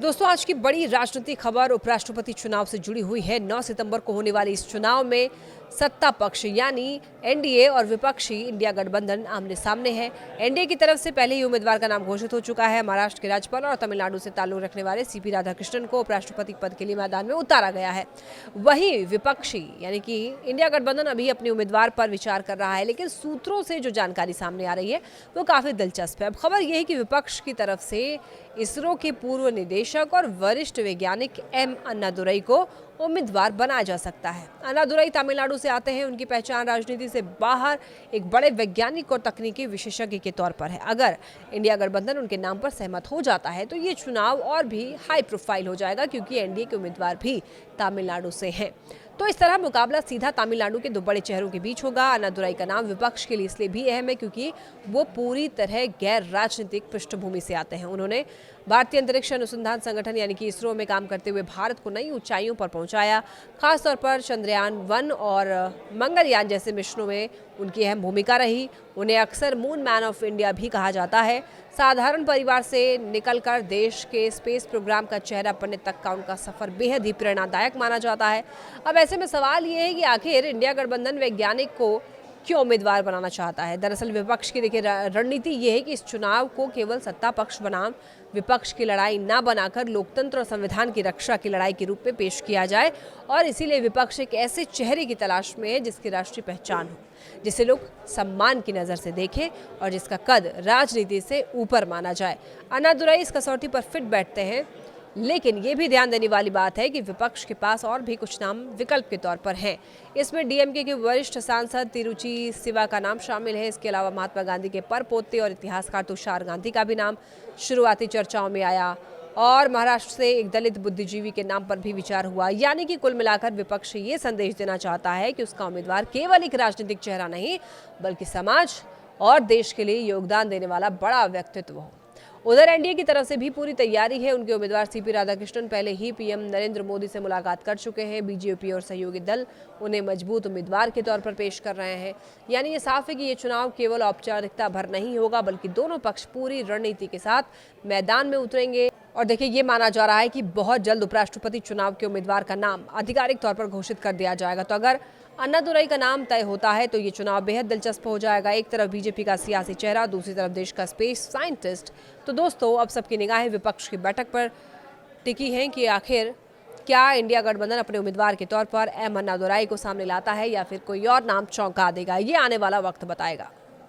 दोस्तों, आज की बड़ी राजनीतिक खबर उपराष्ट्रपति चुनाव से जुड़ी हुई है। 9 सितंबर को होने वाले इस चुनाव में सत्ता पक्ष यानी एनडीए और विपक्षी इंडिया गठबंधन आमने सामने है। एनडीए की तरफ से पहले ही उम्मीदवार का नाम घोषित हो चुका है। महाराष्ट्र के राज्यपाल और तमिलनाडु से ताल्लुक रखने वाले सीपी राधाकृष्णन को उपराष्ट्रपति पद के लिए मैदान में उतारा गया है। वहीं विपक्षी यानी कि इंडिया गठबंधन अभी अपने उम्मीदवार पर विचार कर रहा है, लेकिन सूत्रों से जो जानकारी सामने आ रही है वो काफी दिलचस्प है। अब खबर यह है कि विपक्ष की तरफ से इसरो के पूर्व निदेशक और वरिष्ठ वैज्ञानिक एम अन्नादुरई को उम्मीदवार बनाया जा सकता है। अन्नादुरई तमिलनाडु से आते हैं। उनकी पहचान राजनीति से बाहर एक बड़े वैज्ञानिक और तकनीकी विशेषज्ञ के तौर पर है। अगर इंडिया गठबंधन उनके नाम पर सहमत हो जाता है तो ये चुनाव और भी हाई प्रोफाइल हो जाएगा, क्योंकि एनडीए के उम्मीदवार भी तमिलनाडु से हैं। तो इस तरह मुकाबला सीधा तमिलनाडु के दो बड़े चेहरों के बीच होगा। अन्नादुरई का नाम विपक्ष के लिए इसलिए भी अहम है क्योंकि वो पूरी तरह गैर राजनीतिक पृष्ठभूमि से आते हैं। उन्होंने भारतीय अंतरिक्ष अनुसंधान संगठन यानी कि इसरो में काम करते हुए भारत को नई ऊंचाइयों पर पहुंचाया। खासतौर पर चंद्रयान 1 और मंगलयान जैसे मिशनों में उनकी अहम भूमिका रही। उन्हें अक्सर मून मैन ऑफ इंडिया भी कहा जाता है। साधारण परिवार से निकलकर देश के स्पेस प्रोग्राम का चेहरा बनने तक का उनका सफर बेहद ही प्रेरणादायक माना जाता है। अब ऐसे में सवाल ये है कि आखिर इंडिया गठबंधन वैज्ञानिक को क्यों उम्मीदवार बनाना चाहता है। दरअसल विपक्ष की देखिए रणनीति ये है कि इस चुनाव को केवल सत्ता पक्ष बनाम विपक्ष की लड़ाई ना बनाकर लोकतंत्र और संविधान की रक्षा की लड़ाई के रूप में पेश किया जाए, और इसीलिए विपक्ष एक ऐसे चेहरे की तलाश में है जिसकी राष्ट्रीय पहचान हो, जिसे लोग सम्मान की नज़र से देखें और जिसका कद राजनीति से ऊपर माना जाए। अन्नादुरई इस कसौटी पर फिट बैठते हैं, लेकिन ये भी ध्यान देने वाली बात है कि विपक्ष के पास और भी कुछ नाम विकल्प के तौर पर हैं। इसमें डीएमके के वरिष्ठ सांसद तिरुचि सिवा का नाम शामिल है। इसके अलावा महात्मा गांधी के परपोते और इतिहासकार तुषार गांधी का भी नाम शुरुआती चर्चाओं में आया, और महाराष्ट्र से एक दलित बुद्धिजीवी के नाम पर भी विचार हुआ। यानी कि कुल मिलाकर विपक्ष ये संदेश देना चाहता है कि उसका उम्मीदवार केवल एक राजनीतिक चेहरा नहीं, बल्कि समाज और देश के लिए योगदान देने वाला बड़ा व्यक्तित्व हो। उधर एनडीए की तरफ से भी पूरी तैयारी है। उनके उम्मीदवार सीपी राधाकृष्णन पहले ही पीएम नरेंद्र मोदी से मुलाकात कर चुके हैं। बीजेपी और सहयोगी दल उन्हें मजबूत उम्मीदवार के तौर पर पेश कर रहे हैं। यानी ये साफ है कि ये चुनाव केवल औपचारिकता भर नहीं होगा, बल्कि दोनों पक्ष पूरी रणनीति के साथ मैदान में उतरेंगे। और देखिए, ये माना जा रहा है कि बहुत जल्द उपराष्ट्रपति चुनाव के उम्मीदवार का नाम आधिकारिक तौर पर घोषित कर दिया जाएगा। तो अगर अन्नादुरई का नाम तय होता है तो ये चुनाव बेहद दिलचस्प हो जाएगा। एक तरफ बीजेपी का सियासी चेहरा, दूसरी तरफ देश का स्पेस साइंटिस्ट। तो दोस्तों, अब सबकी निगाहें विपक्ष की बैठक पर टिकी हैं कि आखिर क्या इंडिया गठबंधन अपने उम्मीदवार के तौर पर एम अन्नादुरई को सामने लाता है या फिर कोई और नाम चौंका देगा। ये आने वाला वक्त बताएगा।